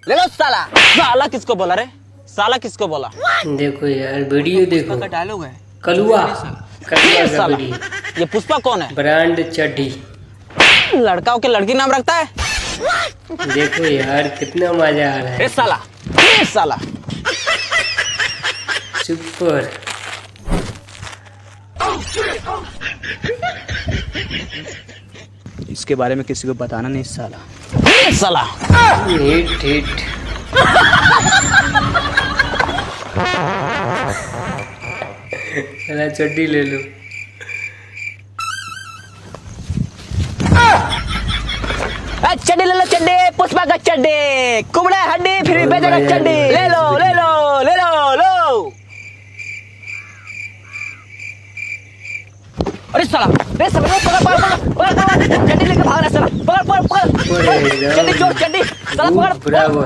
ले लो साला। साला किसको बोला रे? साला किसको बोला? देखो यार वीडियो देखो, का डायलॉग है। कलुआ कलुआ का साला वीडियो। ये पुष्पा कौन है? ब्रांड चड्डी। लड़का के लड़की नाम रखता है। देखो यार कितना मजा आ रहा है। ए साला, ए साला। सुपर। इसके बारे में किसी को बताना नहीं साला। ए साला। Hit hit. चला चड्डी ले लो। चड्डी ले लो, चड्डी पुष्पा का चड्डी, कुबड़े हड्डी फिर भी बेचेगा चड्डी। ले लो ले लो ले लो लो। अरे साला, अरे साला पकड़ पकड़ पकड़ पकड़, चड्डी लेके भाग रहा है साला। पकड़ पकड़ पकड़, चड्डी चोर चड्डी साला, पकड़। ब्रावो।